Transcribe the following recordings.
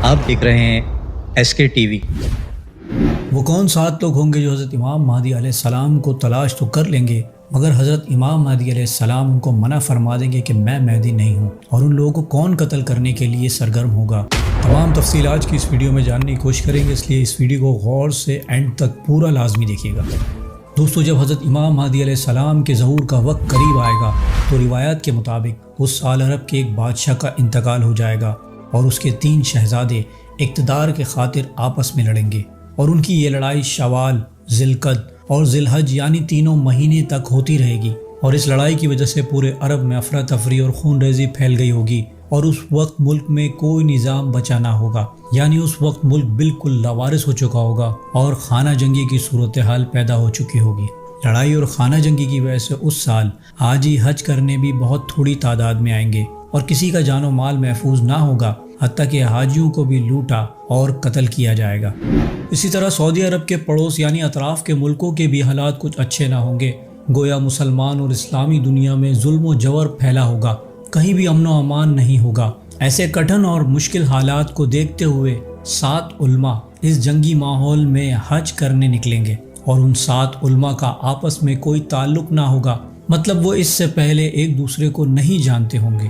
آپ دیکھ رہے ہیں ایس کے ٹی وی۔ وہ کون 7 لوگ ہوں گے جو حضرت امام مہدی علیہ السلام کو تلاش تو کر لیں گے، مگر حضرت امام مہدی علیہ السلام ان کو منع فرما دیں گے کہ میں مہدی نہیں ہوں، اور ان لوگوں کو کون قتل کرنے کے لیے سرگرم ہوگا؟ تمام تفصیلات کی اس ویڈیو میں جاننے کی کوشش کریں گے، اس لیے اس ویڈیو کو غور سے اینڈ تک پورا لازمی دیکھیے گا۔ دوستو، جب حضرت امام مہدی علیہ السلام کے ظہور کا وقت قریب آئے گا تو روایات کے مطابق اس سال عرب کے ایک بادشاہ کا انتقال ہو جائے گا اور اس کے 3 شہزادے اقتدار کے خاطر آپس میں لڑیں گے، اور ان کی یہ لڑائی شوال، ذی القعدہ اور ذی الحج یعنی 3 مہینے تک ہوتی رہے گی، اور اس لڑائی کی وجہ سے پورے عرب میں افراتفری اور خون ریزی پھیل گئی ہوگی، اور اس وقت ملک میں کوئی نظام بچا نہ ہوگا، یعنی اس وقت ملک بالکل لاوارث ہو چکا ہوگا اور خانہ جنگی کی صورتحال پیدا ہو چکی ہوگی۔ لڑائی اور خانہ جنگی کی وجہ سے اس سال حاجی حج کرنے بھی بہت تھوڑی تعداد میں آئیں گے، اور کسی کا جان و مال محفوظ نہ ہوگا، حتیٰ کہ حاجیوں کو بھی لوٹا اور قتل کیا جائے گا۔ اسی طرح سعودی عرب کے پڑوس یعنی اطراف کے ملکوں کے بھی حالات کچھ اچھے نہ ہوں گے، گویا مسلمان اور اسلامی دنیا میں ظلم و جور پھیلا ہوگا، کہیں بھی امن و امان نہیں ہوگا۔ ایسے کٹھن اور مشکل حالات کو دیکھتے ہوئے 7 علماء اس جنگی ماحول میں حج کرنے نکلیں گے، اور ان 7 علماء کا آپس میں کوئی تعلق نہ ہوگا، مطلب وہ اس سے پہلے ایک دوسرے کو نہیں جانتے ہوں گے۔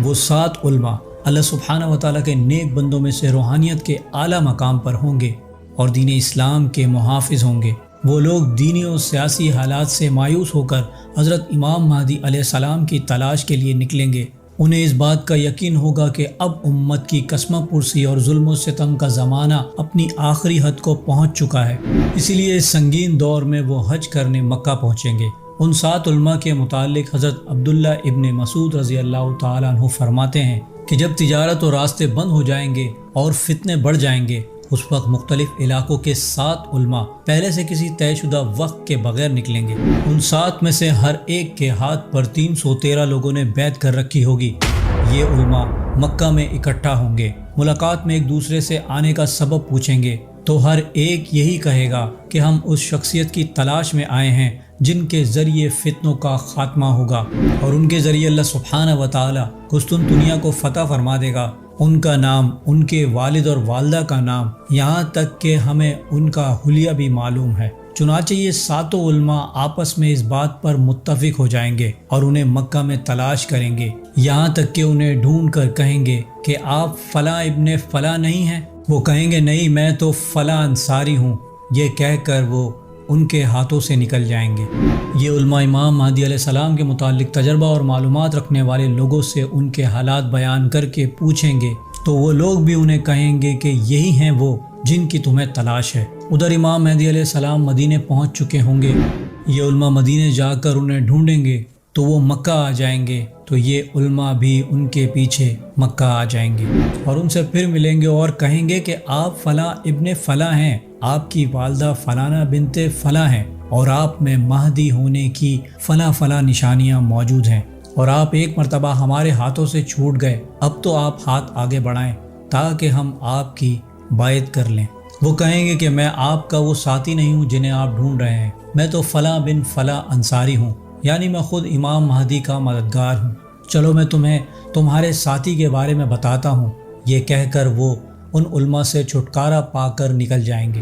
وہ 7 علماء اللہ سبحانہ وتعالیٰ کے نیک بندوں میں سے روحانیت کے اعلیٰ مقام پر ہوں گے اور دین اسلام کے محافظ ہوں گے۔ وہ لوگ دینی اور سیاسی حالات سے مایوس ہو کر حضرت امام مہدی علیہ السلام کی تلاش کے لیے نکلیں گے۔ انہیں اس بات کا یقین ہوگا کہ اب امت کی کسمہ پرسی اور ظلم و ستم کا زمانہ اپنی آخری حد کو پہنچ چکا ہے، اسی لیے اس سنگین دور میں وہ حج کرنے مکہ پہنچیں گے۔ ان 7 علماء کے متعلق حضرت عبداللہ ابن مسعود رضی اللہ تعالیٰ عنہ فرماتے ہیں کہ جب تجارت اور راستے بند ہو جائیں گے اور فتنے بڑھ جائیں گے، اس وقت مختلف علاقوں کے 7 علماء پہلے سے کسی طے شدہ وقت کے بغیر نکلیں گے۔ ان 7 میں سے ہر ایک کے ہاتھ پر 313 لوگوں نے بیعت کر رکھی ہوگی۔ یہ علماء مکہ میں اکٹھا ہوں گے، ملاقات میں ایک دوسرے سے آنے کا سبب پوچھیں گے، تو ہر ایک یہی کہے گا کہ ہم اس شخصیت کی تلاش میں آئے ہیں جن کے ذریعے فتنوں کا خاتمہ ہوگا، اور ان کے ذریعے اللہ سبحانہ وتعالی قسطنطنیہ کو فتح فرما دے گا۔ ان کا نام، ان کے والد اور والدہ کا نام، یہاں تک کہ ہمیں ان کا حلیہ بھی معلوم ہے۔ چنانچہ یہ 7 علماء آپس میں اس بات پر متفق ہو جائیں گے اور انہیں مکہ میں تلاش کریں گے، یہاں تک کہ انہیں ڈھونڈ کر کہیں گے کہ آپ فلاں ابن فلاں نہیں ہیں؟ وہ کہیں گے نہیں، میں تو فلاں انصاری ہوں۔ یہ کہہ کر وہ ان کے ہاتھوں سے نکل جائیں گے۔ یہ علماء امام مہدی علیہ السلام کے متعلق تجربہ اور معلومات رکھنے والے لوگوں سے ان کے حالات بیان کر کے پوچھیں گے، تو وہ لوگ بھی انہیں کہیں گے کہ یہی ہیں وہ جن کی تمہیں تلاش ہے۔ ادھر امام مہدی علیہ السلام مدینے پہنچ چکے ہوں گے، یہ علماء مدینے جا کر انہیں ڈھونڈیں گے تو وہ مکہ آ جائیں گے، تو یہ علماء بھی ان کے پیچھے مکہ آ جائیں گے اور ان سے پھر ملیں گے اور کہیں گے کہ آپ فلاں ابن فلاں ہیں، آپ کی والدہ فلانہ بنت فلاں ہیں، اور آپ میں مہدی ہونے کی فلاں فلاں نشانیاں موجود ہیں، اور آپ ایک مرتبہ ہمارے ہاتھوں سے چھوٹ گئے، اب تو آپ ہاتھ آگے بڑھائیں تاکہ ہم آپ کی بیعت کر لیں۔ وہ کہیں گے کہ میں آپ کا وہ ساتھی نہیں ہوں جنہیں آپ ڈھونڈ رہے ہیں، میں تو فلاں بن فلاں انصاری ہوں، یعنی میں خود امام مہدی کا مددگار ہوں، چلو میں تمہیں تمہارے ساتھی کے بارے میں بتاتا ہوں۔ یہ کہہ کر وہ ان علماء سے چھٹکارا پا کر نکل جائیں گے۔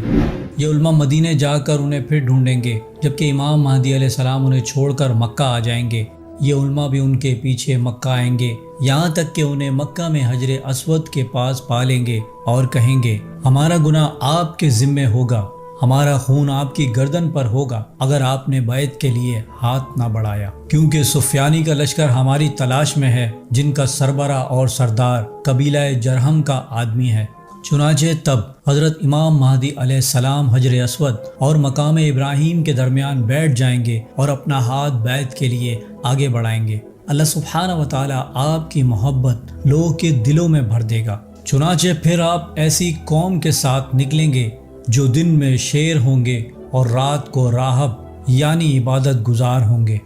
یہ علماء مدینے جا کر انہیں پھر ڈھونڈیں گے، جبکہ امام مہدی علیہ السلام انہیں چھوڑ کر مکہ آ جائیں گے۔ یہ علماء بھی ان کے پیچھے مکہ آئیں گے، یہاں تک کہ انہیں مکہ میں حجر اسود کے پاس پا لیں گے اور کہیں گے ہمارا گناہ آپ کے ذمے ہوگا، ہمارا خون آپ کی گردن پر ہوگا اگر آپ نے بیعت کے لیے ہاتھ نہ بڑھایا، کیونکہ سفیانی کا لشکر ہماری تلاش میں ہے جن کا سربراہ اور سردار قبیلہ جرہم کا آدمی ہے۔ چنانچہ تب حضرت امام مہدی علیہ السلام حجر اسود اور مقام ابراہیم کے درمیان بیٹھ جائیں گے اور اپنا ہاتھ بیعت کے لیے آگے بڑھائیں گے۔ اللہ سبحانہ وتعالی آپ کی محبت لوگوں کے دلوں میں بھر دے گا۔ چنانچہ پھر آپ ایسی قوم کے ساتھ نکلیں گے جو دن میں شیر ہوں گے اور رات کو راہب یعنی عبادت گزار ہوں گے۔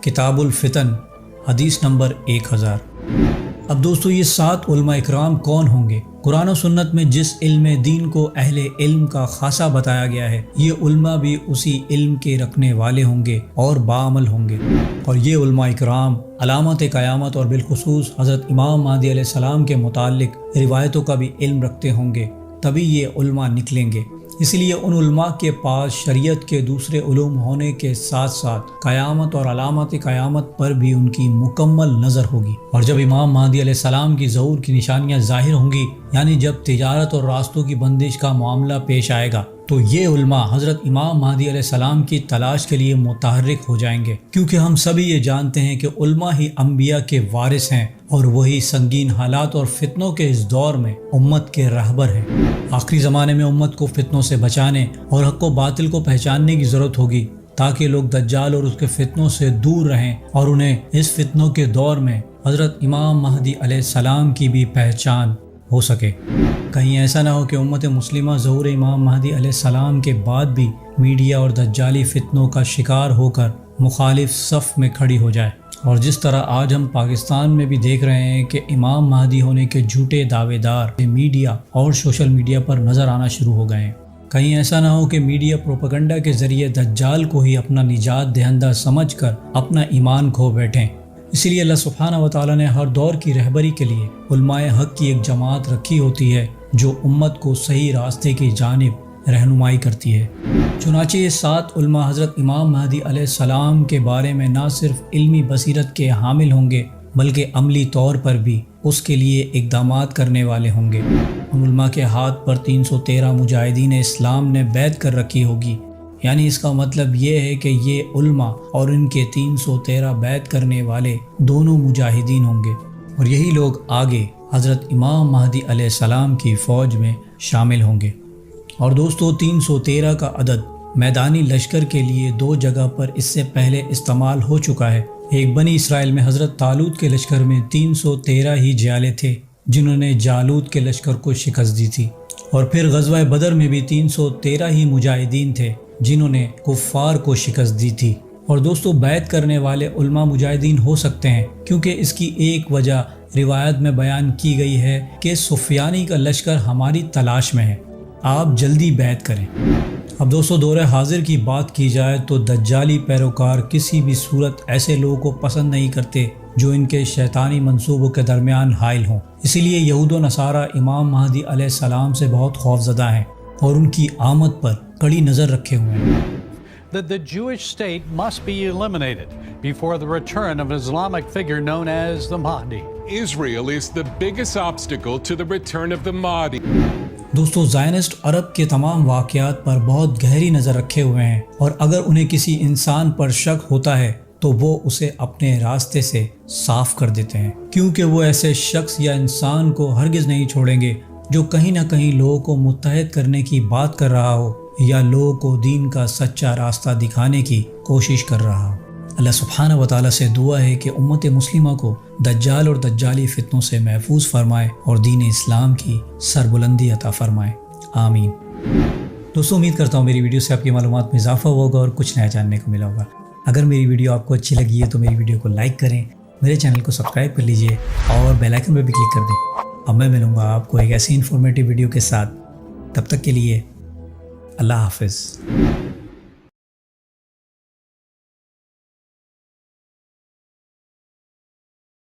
کتاب الفتن، حدیث نمبر 1000۔ اب دوستو یہ 7 علماء اکرام کون ہوں گے؟ قرآن و سنت میں جس علم دین کو اہل علم کا خاصہ بتایا گیا ہے، یہ علماء بھی اسی علم کے رکھنے والے ہوں گے اور باعمل ہوں گے، اور یہ علماء اکرام علامات قیامت اور بالخصوص حضرت امام مہدی علیہ السلام کے متعلق روایتوں کا بھی علم رکھتے ہوں گے، تبھی یہ علماء نکلیں گے۔ اس لیے ان علماء کے پاس شریعت کے دوسرے علوم ہونے کے ساتھ ساتھ قیامت اور علامات قیامت پر بھی ان کی مکمل نظر ہوگی، اور جب امام مہدی علیہ السلام کی ظہور کی نشانیاں ظاہر ہوں گی، یعنی جب تجارت اور راستوں کی بندش کا معاملہ پیش آئے گا، تو یہ علماء حضرت امام مہدی علیہ السلام کی تلاش کے لیے متحرک ہو جائیں گے، کیونکہ ہم سبھی یہ جانتے ہیں کہ علماء ہی انبیاء کے وارث ہیں، اور وہی سنگین حالات اور فتنوں کے اس دور میں امت کے رہبر ہیں۔ آخری زمانے میں امت کو فتنوں سے بچانے اور حق و باطل کو پہچاننے کی ضرورت ہوگی، تاکہ لوگ دجال اور اس کے فتنوں سے دور رہیں اور انہیں اس فتنوں کے دور میں حضرت امام مہدی علیہ السلام کی بھی پہچان ہو سکے۔ کہیں ایسا نہ ہو کہ امت مسلمہ ظہور امام مہدی علیہ السلام کے بعد بھی میڈیا اور دجالی فتنوں کا شکار ہو کر مخالف صف میں کھڑی ہو جائے، اور جس طرح آج ہم پاکستان میں بھی دیکھ رہے ہیں کہ امام مہدی ہونے کے جھوٹے دعوے دار میڈیا اور سوشل میڈیا پر نظر آنا شروع ہو گئے ہیں۔ کہیں ایسا نہ ہو کہ میڈیا پروپیگنڈا کے ذریعے دجال کو ہی اپنا نجات دہندہ سمجھ کر اپنا ایمان کھو بیٹھیں۔ اسی لیے اللہ سبحانہ و تعالیٰ نے ہر دور کی رہبری کے لیے علماء حق کی ایک جماعت رکھی ہوتی ہے، جو امت کو صحیح راستے کی جانب رہنمائی کرتی ہے۔ چنانچہ یہ 7 علماء حضرت امام مہدی علیہ السلام کے بارے میں نہ صرف علمی بصیرت کے حامل ہوں گے، بلکہ عملی طور پر بھی اس کے لیے اقدامات کرنے والے ہوں گے۔ ان علماء کے ہاتھ پر 313 مجاہدین اسلام نے بیعت کر رکھی ہوگی، یعنی اس کا مطلب یہ ہے کہ یہ علماء اور ان کے 313 بیعت کرنے والے دونوں مجاہدین ہوں گے، اور یہی لوگ آگے حضرت امام مہدی علیہ السلام کی فوج میں شامل ہوں گے۔ اور دوستو 313 کا عدد میدانی لشکر کے لیے 2 جگہ پر اس سے پہلے استعمال ہو چکا ہے۔ ایک بنی اسرائیل میں حضرت طالوت کے لشکر میں 313 ہی جیالے تھے، جنہوں نے جالوت کے لشکر کو شکست دی تھی، اور پھر غزوہ بدر میں بھی 313 ہی مجاہدین تھے جنہوں نے کفار کو شکست دی تھی۔ اور دوستو بیعت کرنے والے علماء مجاہدین ہو سکتے ہیں، کیونکہ اس کی ایک وجہ روایت میں بیان کی گئی ہے کہ سفیانی کا لشکر ہماری تلاش میں ہے، آپ جلدی بیعت کریں۔ اب دوستو دور حاضر کی بات کی جائے تو دجالی پیروکار کسی بھی صورت ایسے لوگوں کو پسند نہیں کرتے جو ان کے شیطانی منصوبوں کے درمیان حائل ہوں۔ اسی لیے یہود و نصارہ امام مہدی علیہ السلام سے بہت خوفزدہ ہیں اور ان کی آمد پر کڑی نظر رکھے ہوئے ہیں۔ That the Jewish state must be eliminated before the return of an Islamic figure known as the Mahdi. Israel is the biggest obstacle to the return of the Mahdi. دوستو زائنسٹ عرب کے تمام واقعات پر بہت گہری نظر رکھے ہوئے ہیں، اور اگر انہیں کسی انسان پر شک ہوتا ہے تو وہ اسے اپنے راستے سے صاف کر دیتے ہیں، کیونکہ وہ ایسے شخص یا انسان کو ہرگز نہیں چھوڑیں گے جو کہیں نہ کہیں لوگوں کو متحد کرنے کی بات کر رہا ہو یا لوگوں کو دین کا سچا راستہ دکھانے کی کوشش کر رہا ہو۔ اللہ سبحانہ و تعالیٰ سے دعا ہے کہ امت مسلمہ کو دجال اور دجالی فتنوں سے محفوظ فرمائے اور دین اسلام کی سربلندی عطا فرمائے، آمین۔ دوستو امید کرتا ہوں میری ویڈیو سے آپ کی معلومات میں اضافہ ہوگا اور کچھ نیا جاننے کو ملا ہوگا۔ اگر میری ویڈیو آپ کو اچھی لگی ہے تو میری ویڈیو کو لائک کریں، میرے چینل کو سبسکرائب کر لیجئے اور بیل آئیکن پہ بھی کلک کر دیں۔ اب میں ملوں گا آپ کو ایک ایسی انفارمیٹیو ویڈیو کے ساتھ، تب تک کے لیے اللہ حافظ۔